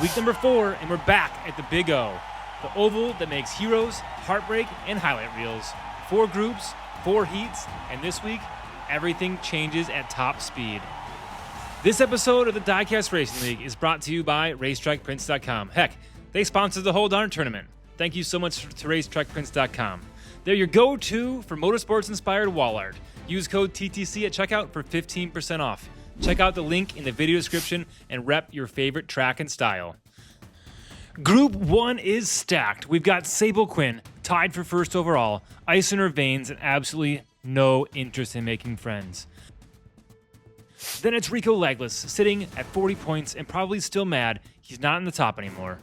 week number 4, and we're back at the Big O, the oval that makes heroes, heartbreak, and highlight reels. 4 groups, 4 heats, and this week, everything changes at top speed. This episode of the DIECAST Racing League is brought to you by RacetrackPrince.com. Heck, they sponsor the whole darn tournament. Thank you so much to RacetrackPrince.com. They're your go-to for motorsports-inspired wall art. Use code TTC at checkout for 15% off. Check out the link in the video description and rep your favorite track and style. Group 1 is stacked. We've got Sable Quinn, tied for first overall, ice in her veins, and absolutely no interest in making friends. Then it's Rico Laglas, sitting at 40 points and probably still mad he's not in the top anymore.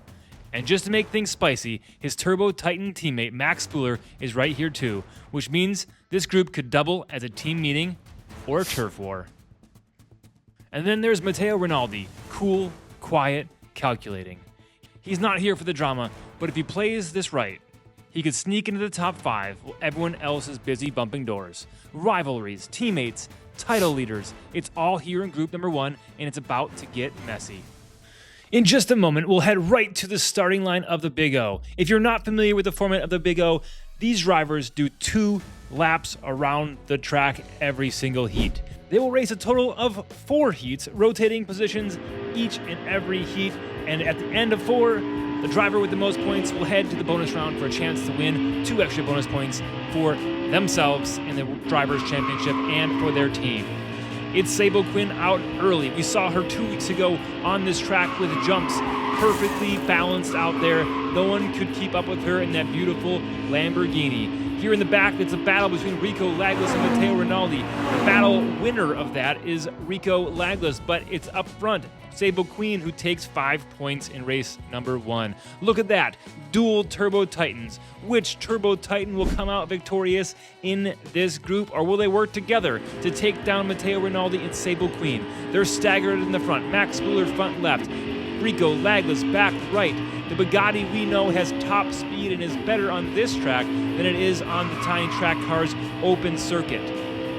And just to make things spicy, his Turbo Titan teammate Max Spooler is right here too, which means this group could double as a team meeting or a turf war. And then there's Matteo Rinaldi, cool, quiet, calculating. He's not here for the drama, but if he plays this right, he could sneak into the top 5 while everyone else is busy bumping doors. Rivalries, teammates, title leaders, it's all here in group number 1, and it's about to get messy. In just a moment, we'll head right to the starting line of the Big O. If you're not familiar with the format of the Big O, these drivers do 2 laps around the track every single heat. They will race a total of 4 heats, rotating positions each and every heat, and at the end of 4, the driver with the most points will head to the bonus round for a chance to win 2 extra bonus points for themselves in the Drivers' Championship and for their team. It's Sable Quinn out early. We saw her 2 weeks ago on this track with jumps, perfectly balanced out there. No one could keep up with her in that beautiful Lamborghini. Here in the back, it's a battle between Rico Laglas and Matteo Rinaldi. The battle winner of that is Rico Laglas, but it's up front. Sable Queen, who takes 5 points in race number 1. Look at that, dual Turbo Titans. Which Turbo Titan will come out victorious in this group, or will they work together to take down Matteo Rinaldi and Sable Queen? They're staggered in the front. Max Spooler front left, Rico Laglas back right. The Bugatti we know has top speed and is better on this track than it is on the Tiny Track Cars open circuit.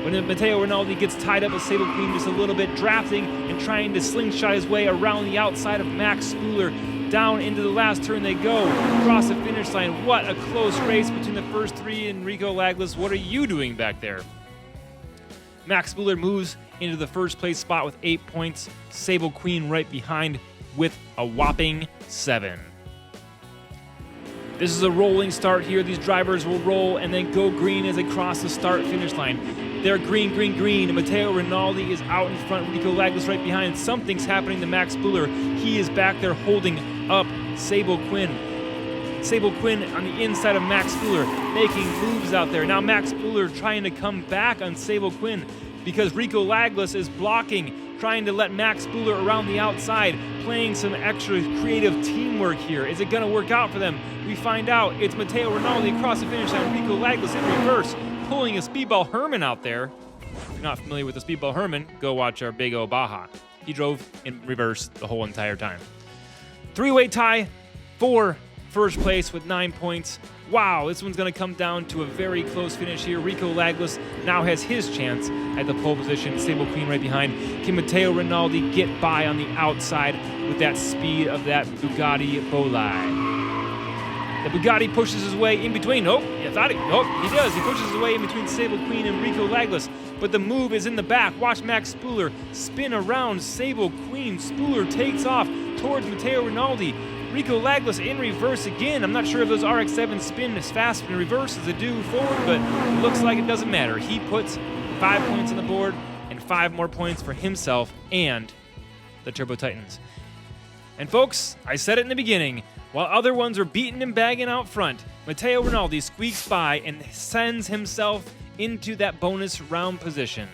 When Matteo Rinaldi gets tied up with Sable Queen just a little bit, drafting and trying to slingshot his way around the outside of Max Spooler. Down into the last turn they go, across the finish line. What a close race between the first 3 and Rico Laglas. What are you doing back there? Max Spooler moves into the first place spot with 8 points. Sable Queen right behind with a whopping 7. This is a rolling start here. These drivers will roll and then go green as they cross the start-finish line. They're green, green, green, and Matteo Rinaldi is out in front. Rico Laglas right behind. Something's happening to Max Spooler. He is back there holding up Sable Quinn. Sable Quinn on the inside of Max Spooler, making moves out there. Now Max Spooler trying to come back on Sable Quinn because Rico Laglas is blocking, trying to let Max Spooler around the outside, playing some extra creative teamwork here. Is it going to work out for them? We find out. It's Matteo Rinaldi across the finish line. Rico Laglas in reverse, pulling a Speedball Herman out there. If you're not familiar with the Speedball Herman, go watch our Big O Baja. He drove in reverse the whole entire time. 3-way tie for first place with 9 points. Wow, this one's going to come down to a very close finish here. Rico Laglas now has his chance at the pole position. Sable Queen right behind. Can Matteo Rinaldi get by on the outside with that speed of that Bugatti Bolide? The Bugatti pushes his way in between. He does. He pushes his way in between Sable Queen and Rico Laglas. But the move is in the back. Watch Max Spooler spin around Sable Queen. Spooler takes off towards Matteo Rinaldi. Rico Laglas in reverse again. I'm not sure if those RX-7 spin as fast in reverse as they do forward, but it looks like it doesn't matter. He puts 5 points on the board and 5 more points for himself and the Turbo Titans. And folks, I said it in the beginning, while other ones are beating and bagging out front, Matteo Rinaldi squeaks by and sends himself into that bonus round position.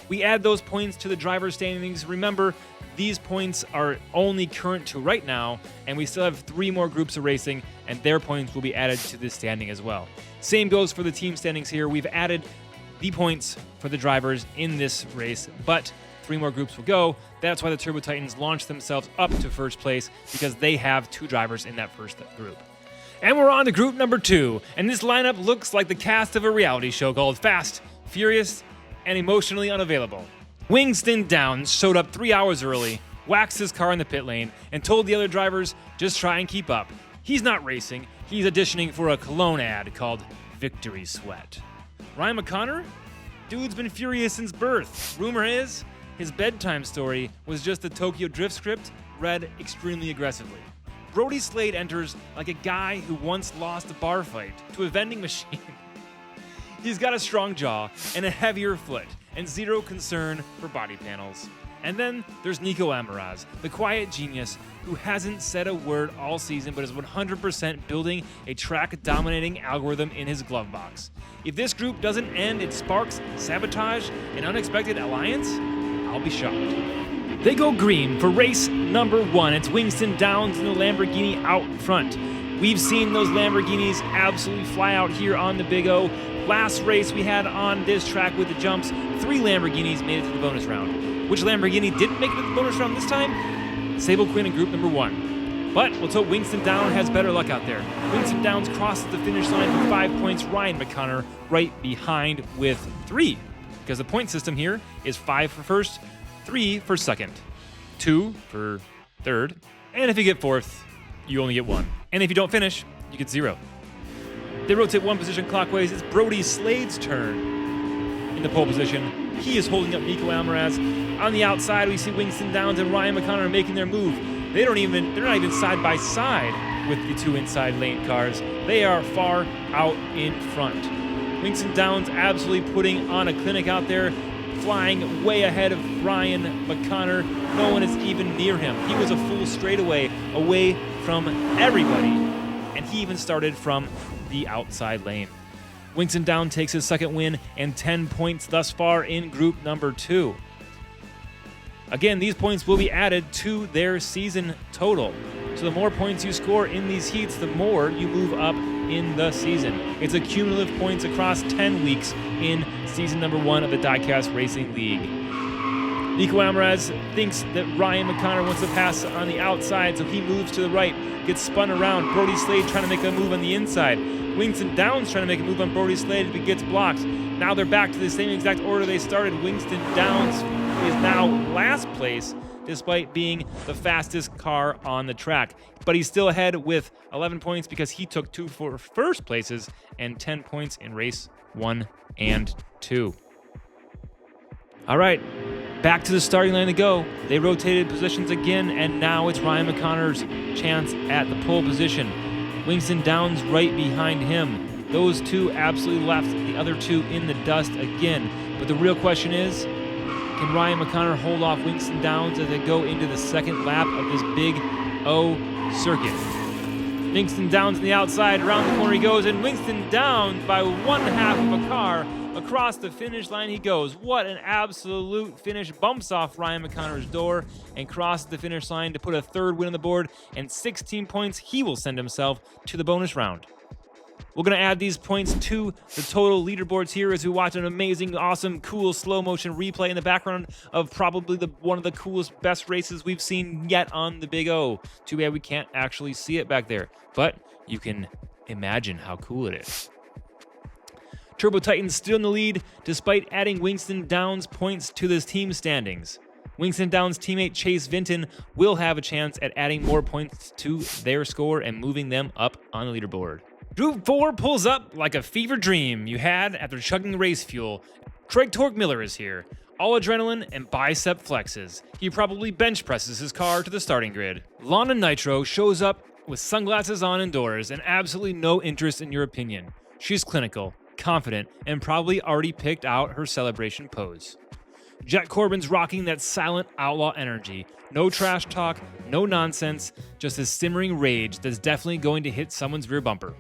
We add those points to the driver's standings. Remember, these points are only current to right now, and we still have 3 more groups of racing, and their points will be added to this standing as well. Same goes for the team standings here. We've added the points for the drivers in this race, but 3 more groups will go. That's why the Turbo Titans launched themselves up to first place, because they have 2 drivers in that first group. And we're on to group number 2, and this lineup looks like the cast of a reality show called Fast, Furious, and Emotionally Unavailable. Wingston Downs showed up 3 hours early, waxed his car in the pit lane, and told the other drivers, just try and keep up. He's not racing, he's auditioning for a cologne ad called Victory Sweat. Ryan McConnor? Dude's been furious since birth. Rumor is, his bedtime story was just the Tokyo Drift script read extremely aggressively. Brody Slade enters like a guy who once lost a bar fight to a vending machine. He's got a strong jaw and a heavier foot, and zero concern for body panels. And then there's Nico Amaraz, the quiet genius who hasn't said a word all season but is 100% building a track-dominating algorithm in his glove box. If this group doesn't end, it sparks, sabotage, an unexpected alliance? I'll be shocked. They go green for race number 1. It's Winston Downs and the Lamborghini out front. We've seen those Lamborghinis absolutely fly out here on the Big O. Last race we had on this track with the jumps, 3 Lamborghinis made it to the bonus round. Which Lamborghini didn't make it to the bonus round this time? Sable Quinn in group number 1. But let's hope Winston Downs has better luck out there. Winston Downs crosses the finish line with 5 points. Ryan McConnor right behind with 3. Because the point system here is 5 for first, 3 for second, 2 for third, and if you get fourth, you only get 1. And if you don't finish, you get 0. They rotate 1 position clockwise. It's Brody Slade's turn in the pole position. He is holding up Nico Almaraz. On the outside, we see Winston Downs and Ryan McConnor making their move. They're not even side by side with the 2 inside lane cars. They are far out in front. Winston Downs absolutely putting on a clinic out there, flying way ahead of Ryan McConnor. No one is even near him. He was a full straightaway away from everybody, and he even started from the outside lane. Winston Downs takes his second win and 10 points thus far in group number 2. Again, these points will be added to their season total. So the more points you score in these heats, the more you move up in the season. It's a cumulative points across 10 weeks in season number 1 of the DIECAST Racing League. Nico Almaraz thinks that Ryan McConnor wants to pass on the outside, so he moves to the right, gets spun around. Brody Slade trying to make a move on the inside. Winston Downs trying to make a move on Brody Slade, but gets blocked. Now they're back to the same exact order they started. Winston Downs is now last place, despite being the fastest car on the track. But he's still ahead with 11 points because he took 2 for first places and 10 points in race 1 and 2. All right, back to the starting line to go. They rotated positions again, and now it's Ryan McConnor's chance at the pole position. Winston Downs right behind him. Those 2 absolutely left the other 2 in the dust again. But the real question is, can Ryan McConnor hold off Winston Downs as they go into the second lap of this Big O circuit? Winston Downs on the outside, around the corner he goes, and Winston Downs by 1/2 of a car. Across the finish line he goes. What an absolute finish. Bumps off Ryan McConnor's door and crosses the finish line to put a 3rd win on the board, and 16 points he will send himself to the bonus round. We're going to add these points to the total leaderboards here as we watch an amazing, awesome, cool slow motion replay in the background of probably one of the coolest, best races we've seen yet on the Big O. Too bad we can't actually see it back there, but you can imagine how cool it is. Turbo Titan's still in the lead despite adding Winston Downs points to this team standings. Winston Downs' teammate Chase Vinton will have a chance at adding more points to their score and moving them up on the leaderboard. Group 4 pulls up like a fever dream you had after chugging race fuel. Craig Torque Miller is here. All adrenaline and bicep flexes. He probably bench presses his car to the starting grid. Lana Nitro shows up with sunglasses on indoors and absolutely no interest in your opinion. She's clinical, confident, and probably already picked out her celebration pose. Jet Corbin's rocking that silent outlaw energy. No trash talk, no nonsense, just a simmering rage that's definitely going to hit someone's rear bumper.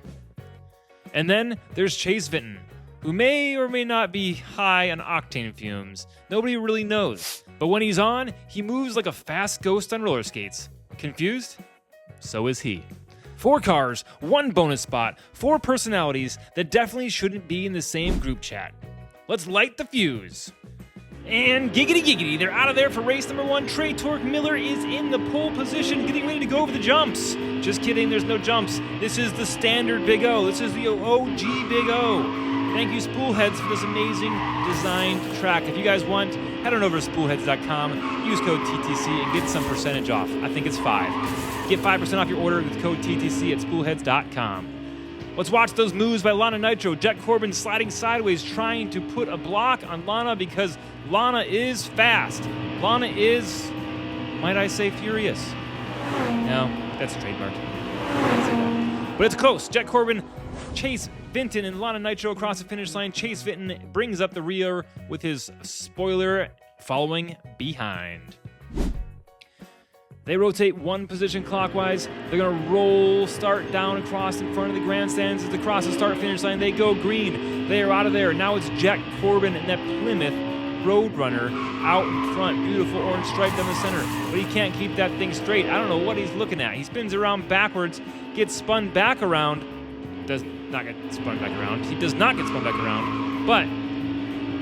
And then there's Chase Vinton, who may or may not be high on octane fumes. Nobody really knows. But when he's on, he moves like a fast ghost on roller skates. Confused? So is he. 4 cars, 1 bonus spot, 4 personalities that definitely shouldn't be in the same group chat. Let's light the fuse. And giggity, they're out of there for race number 1. Trey Torque Miller is in the pole position, getting ready to go over the jumps. Just kidding, there's no jumps. This is the standard Big O. This is the OG Big O. Thank you, Spoolheads, for this amazing designed track. If you guys want, head on over to spoolheads.com, use code TTC, and get some percentage off. I think it's 5. Get 5% off your order with code TTC at spoolheads.com. Let's watch those moves by Lana Nitro. Jet Corbin sliding sideways, trying to put a block on Lana because Lana is fast. Lana is, might I say, furious. No, that's trademarked. But it's close. Jet Corbin, Chase Vinton, and Lana Nitro across the finish line. Chase Vinton brings up the rear with his spoiler following behind. They rotate one position clockwise. They're going to roll, start down across in front of the grandstands. As they cross the start-finish line, they go green. They are out of there. Now it's Jet Corbin and that Plymouth Roadrunner out in front. Beautiful orange stripe down the center. But he can't keep that thing straight. I don't know what he's looking at. He spins around backwards, gets spun back around. Does not get spun back around. He does not get spun back around. But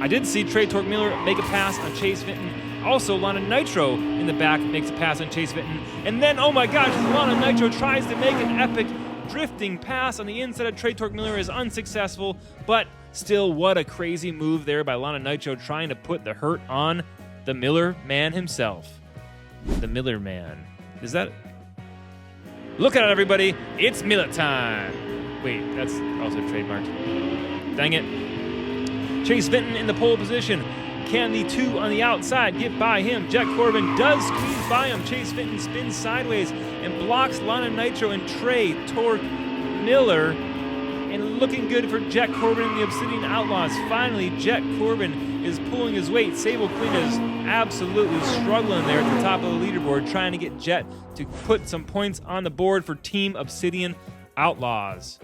I did see Trey Torque Miller make a pass on Chase Vinton. Also, Lana Nitro in the back makes a pass on Chase Vinton. And then, oh my gosh, Lana Nitro tries to make an epic drifting pass on the inside of Trey Torque Miller, is unsuccessful. But still, what a crazy move there by Lana Nitro, trying to put the hurt on the Miller man himself. The Miller man. Is that... Look at it, everybody. It's Miller time. Wait, that's also trademarked. Dang it. Chase Vinton in the pole position. Can the two on the outside get by him? Jet Corbin does squeeze by him. Chase Vinton spins sideways and blocks Lana Nitro and Trey Torque Miller. And looking good for Jet Corbin and the Obsidian Outlaws. Finally, Jet Corbin is pulling his weight. Sable Queen is absolutely struggling there at the top of the leaderboard, trying to get Jet to put some points on the board for Team Obsidian Outlaws.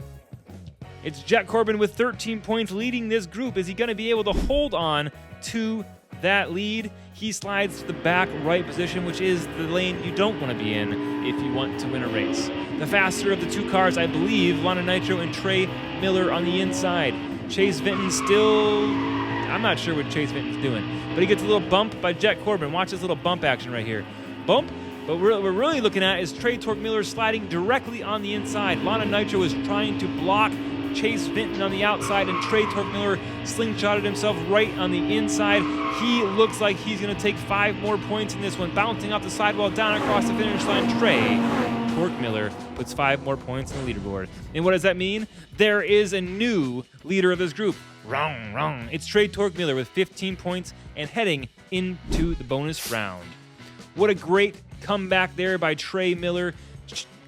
It's Jet Corbin with 13 points leading this group. Is he going to be able to hold on to that lead? He slides to the back right position, which is the lane you don't want to be in if you want to win a race. The faster of the two cars, I believe, Lana Nitro and Trey Miller on the inside. Chase Vinton still... I'm not sure what Chase Vinton's doing, but he gets a little bump by Jet Corbin. Watch this little bump action right here. Bump, but what we're really looking at is Trey Torque Miller sliding directly on the inside. Lana Nitro is trying to block Chase Vinton on the outside, and Trey Torque Miller slingshotted himself right on the inside. He looks like he's going to take 5 more points in this one, bouncing off the sidewall down across the finish line. Trey Torque Miller puts 5 more points on the leaderboard. And what does that mean? There is a new leader of this group. Wrong. It's Trey Torque Miller with 15 points and heading into the bonus round. What a great comeback there by Trey Miller.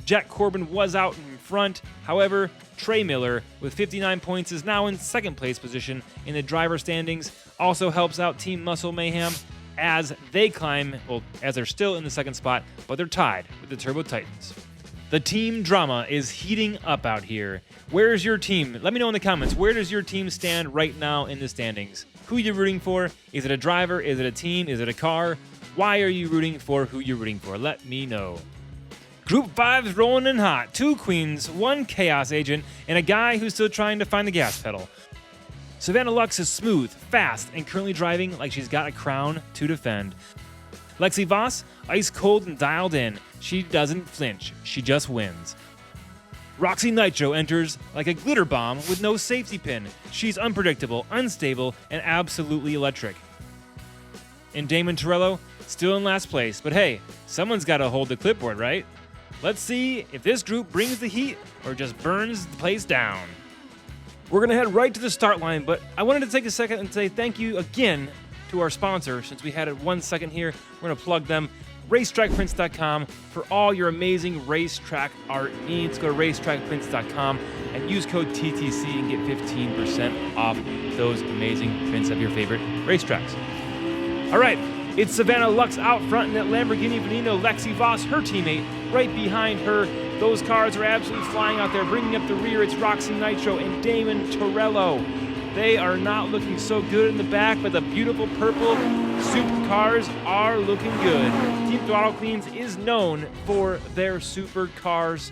Jet Corbin was out in front. However, Trey Miller with 59 points is now in second place position in the driver standings. Also helps out Team Muscle Mayhem as they climb, well, as they're still in the second spot, but they're tied with the Turbo Titans. The team drama is heating up out here. Where's your team? Let me know in the comments. Where does your team stand right now in the standings? Who are you rooting for? Is it a driver? Is it a team? Is it a car? Why are you rooting for who you're rooting for? Let me know. Group 5 is rolling in hot. 2 queens, 1 chaos agent, and a guy who's still trying to find the gas pedal. Savannah Lux is smooth, fast, and currently driving like she's got a crown to defend. Lexi Voss, ice cold and dialed in. She doesn't flinch, she just wins. Roxy Nitro enters like a glitter bomb with no safety pin. She's unpredictable, unstable, and absolutely electric. And Damon Torello, still in last place, but hey, someone's got to hold the clipboard, right? Let's see if this group brings the heat or just burns the place down. We're going to head right to the start line, but I wanted to take a second and say thank you again to our sponsor. Since we had it 1 second here, we're going to plug them. RacetrackPrints.com for all your amazing racetrack art needs. Go to RacetrackPrints.com and use code TTC and get 15% off those amazing prints of your favorite racetracks. All right. It's Savannah Lux out front in that Lamborghini Veneno. Lexi Voss, her teammate, right behind her. Those cars are absolutely flying out there. Bringing up the rear, it's Roxy Nitro and Damon Torello. They are not looking so good in the back, but the beautiful purple super cars are looking good. Team Throttle Cleans is known for their super cars.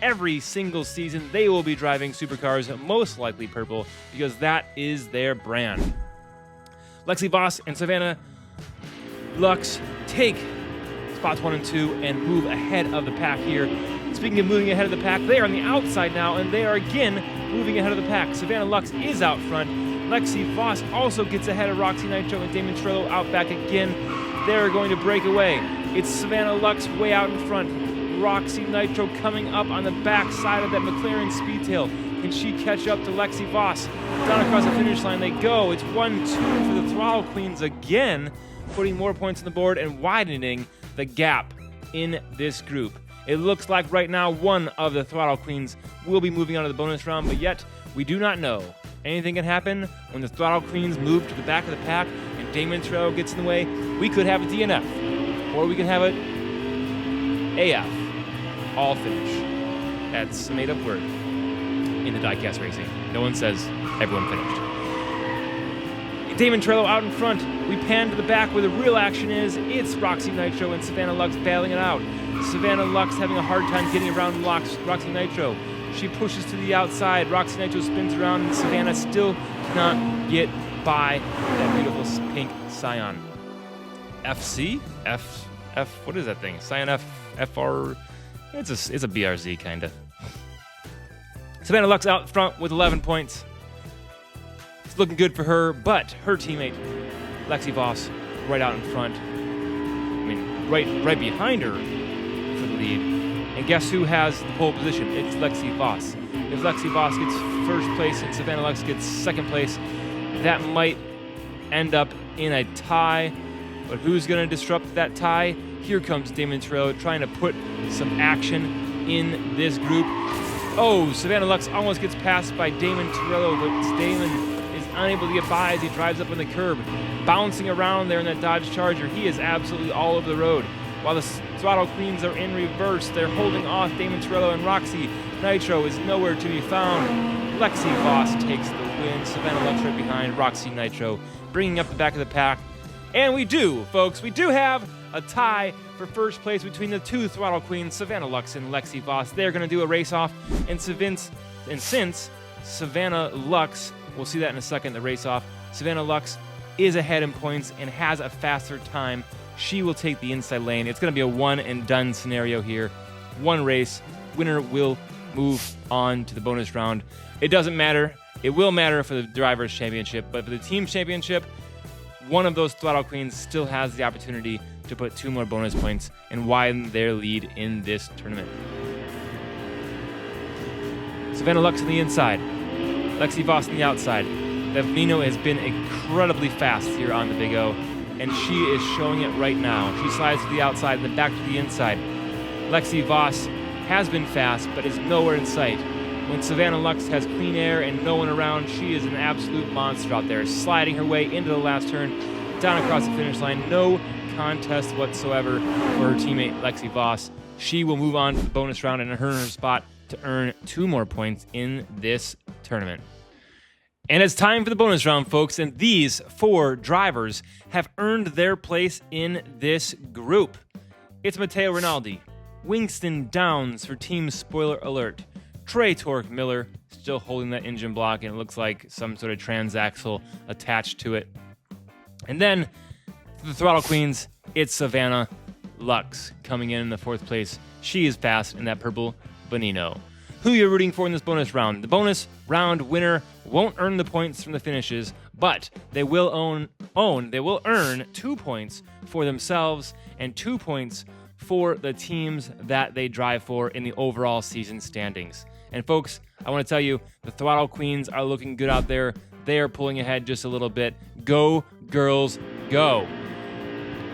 Every single season, they will be driving supercars, most likely purple, because that is their brand. Lexi Voss and Savannah Lux take spots 1 and 2 and move ahead of the pack here. Speaking of moving ahead of the pack, they are on the outside now, and they are again moving ahead of the pack. Savannah Lux is out front. Lexi Voss also gets ahead of Roxy Nitro and Damon Trillo out back again. They're going to break away. It's Savannah Lux way out in front. Roxy Nitro coming up on the back side of that McLaren Speedtail. Can she catch up to Lexi Voss? Down across the finish line they go. It's 1-2 for the Throttle Queens again, putting more points on the board and widening the gap in this group. It looks like right now one of the Throttle Queens will be moving on to the bonus round, but yet we do not know. Anything can happen when the Throttle Queens move to the back of the pack and Damon Trillo gets in the way. We could have a DNF, or we could have a AF, all finish. That's a made-up word in the diecast racing. No one says everyone finished. Damon Trillo out in front. We pan to the back where the real action is. It's Roxy Nitro and Savannah Lux battling it out. Savannah Lux having a hard time getting around Roxy Nitro. She pushes to the outside. Roxy Nitro spins around, and Savannah still cannot get by that beautiful pink Scion. FC? F, what is that thing? Scion FR? It's a BRZ, kind of. Savannah Lux out front with 11 points. It's looking good for her, but her teammate, Lexi Voss, right out in front. I mean, right behind her for the lead. And guess who has the pole position? It's Lexi Voss. If Lexi Voss gets first place and Savannah Lux gets second place, that might end up in a tie. But who's going to disrupt that tie? Here comes Damon Trillo trying to put some action in this group. Oh, Savannah Lux almost gets passed by Damon Trillo, but Damon is unable to get by as he drives up on the curb, bouncing around there in that Dodge Charger. He is absolutely all over the road. While the Throttle Queens are in reverse, they're holding off Damon Trillo, and Roxy Nitro is nowhere to be found. Lexi Voss takes the win. Savannah Lux right behind Roxy Nitro, bringing up the back of the pack. And we do, folks, we do have a tie for first place between the two Throttle Queens, Savannah Lux and Lexi Voss. They're going to do a race-off, and since Savannah Lux, we'll see that in a second, the race-off, Savannah Lux is ahead in points and has a faster time, she will take the inside lane. It's going to be a one-and-done scenario here. One race, winner will move on to the bonus round. It doesn't matter. It will matter for the Drivers' Championship, but for the Team Championship, one of those Throttle Queens still has the opportunity to put 2 more bonus points and widen their lead in this tournament. Savannah Lux on the inside, Lexi Voss on the outside. Nino has been incredibly fast here on the Big O, and she is showing it right now. She slides to the outside and then back to the inside. Lexi Voss has been fast, but is nowhere in sight. When Savannah Lux has clean air and no one around, she is an absolute monster out there, sliding her way into the last turn, down across the finish line. No contest whatsoever for her teammate Lexi Voss. She will move on to the bonus round and earn her spot to earn 2 more points in this tournament. And it's time for the bonus round, folks, and these 4 drivers have earned their place in this group. It's Matteo Rinaldi, Winston Downs for Team Spoiler Alert, Trey Torque Miller, still holding that engine block, and it looks like some sort of transaxle attached to it. And then, for the Throttle Queens, it's Savannah Lux coming in the 4th place. She is fast in that purple Bonino. Who you're rooting for in this bonus round? The bonus round winner won't earn the points from the finishes, but they will earn 2 points for themselves and 2 points for the teams that they drive for in the overall season standings. And folks, I want to tell you, the Throttle Queens are looking good out there. They are pulling ahead just a little bit. Go, girls, go.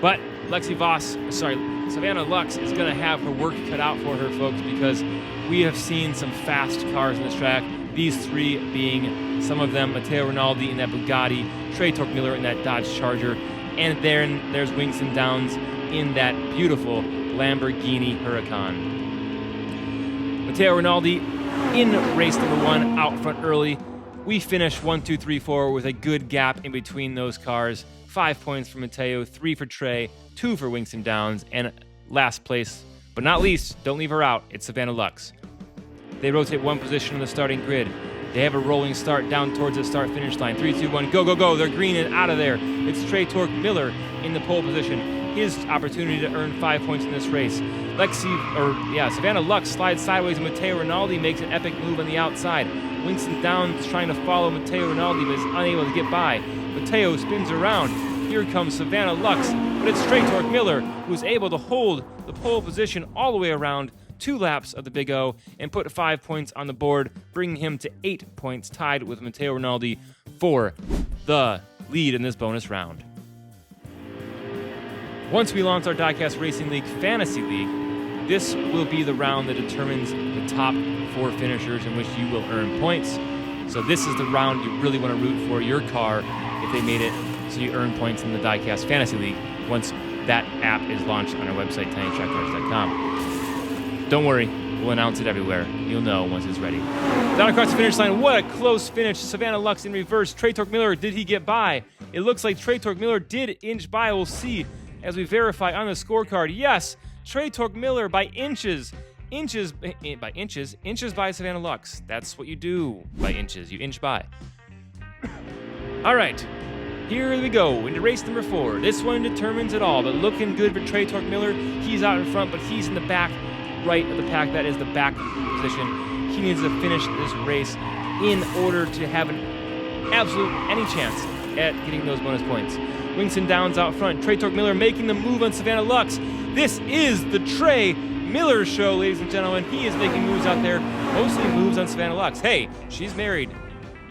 But Savannah Lux is going to have her work cut out for her, folks, because we have seen some fast cars in this track. These 3 being some of them, Matteo Rinaldi in that Bugatti, Trey Torque Miller in that Dodge Charger, and there's Winston Downs in that beautiful Lamborghini Huracan. Matteo Rinaldi in race number 1, out front early. We finished 1, 2, 3, 4 with a good gap in between those cars. 5 points for Matteo, 3 for Trey, 2 for Winston Downs, and last place, but not least, don't leave her out, it's Savannah Lux. They rotate 1 position on the starting grid. They have a rolling start down towards the start-finish line. 3, 2, 1, go, go, go. They're green and out of there. It's Trey Torque Miller in the pole position. his opportunity to earn 5 points in this race. Savannah Lux slides sideways, and Matteo Rinaldi makes an epic move on the outside. Winston Downs trying to follow Matteo Rinaldi, but is unable to get by. Matteo spins around. Here comes Savannah Lux, but it's Straight Torque Miller who's able to hold the pole position all the way around 2 laps of the Big O and put 5 points on the board, bringing him to 8 points, tied with Matteo Rinaldi for the lead in this bonus round. Once we launch our DIECAST Racing League Fantasy League, this will be the round that determines the top 4 finishers in which you will earn points. So this is the round you really want to root for your car if they made it so you earn points in the DIECAST Fantasy League once that app is launched on our website, tinytrackcars.com. Don't worry, we'll announce it everywhere. You'll know once it's ready. Down across the finish line, what a close finish. Savannah Lux in reverse. Trey Torque Miller, did he get by? It looks like Trey Torque Miller did inch by. We'll see as we verify on the scorecard. Yes, Trey Torque Miller by inches by Savannah Lux. That's what you do by inches. You inch by. All right. Here we go into race number 4. This one determines it all, but looking good for Trey Torque Miller. He's out in front, but he's in the back right of the pack. That is the back position. He needs to finish this race in order to have any chance at getting those bonus points. Winston Downs out front. Trey Torque Miller making the move on Savannah Lux. This is the Trey Miller Show, ladies and gentlemen. He is making moves out there, mostly moves on Savannah Lux. Hey, she's married,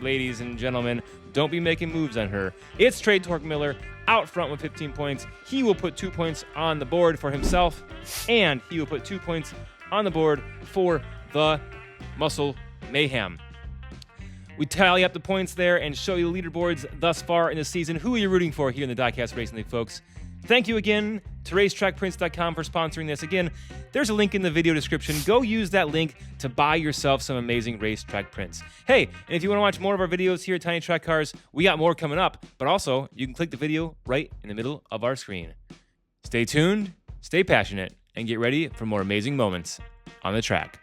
ladies and gentlemen. Don't be making moves on her. It's Trey Torque Miller out front with 15 points. He will put 2 points on the board for himself, and he will put 2 points on the board for the Muscle Mayhem. We tally up the points there and show you the leaderboards thus far in the season. Who are you rooting for here in the DIECAST Racing League, folks? Thank you again to RacetrackPrints.com for sponsoring this. Again, there's a link in the video description. Go use that link to buy yourself some amazing racetrack prints. Hey, and if you want to watch more of our videos here at Tiny Track Cars, we got more coming up, but also you can click the video right in the middle of our screen. Stay tuned, stay passionate, and get ready for more amazing moments on the track.